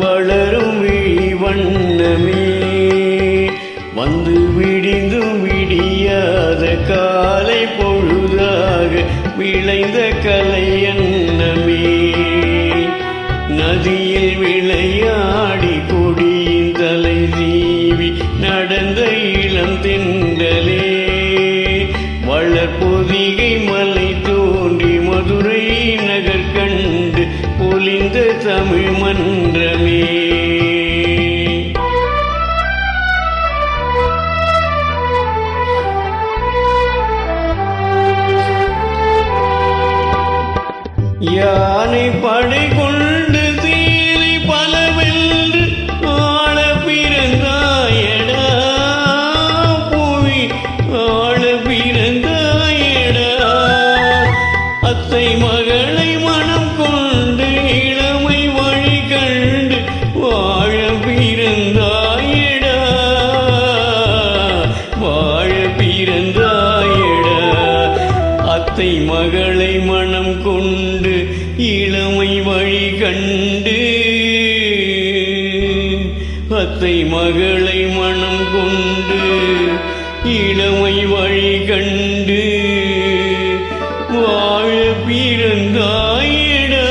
வளரும் வண்ணமே வந்து விடிந்தும் விடியாத காலை பொழுதாக விளைந்த கலை அன்னமே நதியில் விளையாடி கொடியின் தலை சீவி நடந்த இளம் தென்றலே வளர்பொதிகை மலை தோன்றி மதுரை நகர் கண்டு பொலிந்த தமிழ் மன்றமே யானை படை கொண்டு சீலை பலவென்று ஆள பிறந்தாயடா புவி ஆள பிறந்தாயடா அத்தை மகளை மனம் கொண்டு இளமை வழி கண்டு வாழ பிறந்தாயடா வாழ பிறந்தாயடா அத்தை மகளை மனம் கொண்டு இளமை வழி கண்டு அத்தை மகளை மனம் கொண்டு இளமை வழி கண்டு வாழ பிறந்தாயடா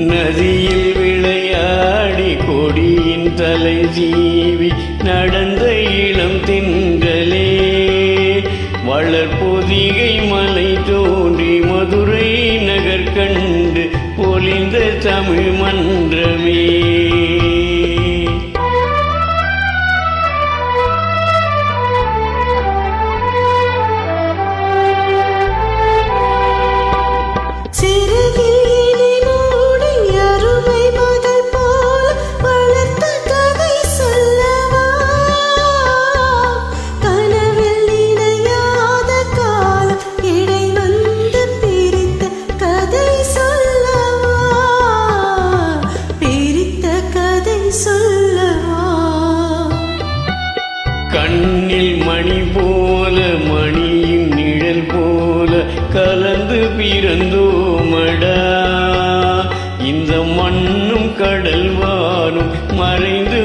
நதியில் விளையாடி கொடியின் தலை சீவி நடந்த இளம் தென்றலே வளர்பொதிகை மலை தோன்றி மதுரை நகர் கண்டு பொலிந்த தமிழ் மன்றமே கண்ணில் மணி போல மணியின் நிழல் போல கலந்து பிறந்தோமடா இந்த மண்ணும் கடல் வானும் மறைந்து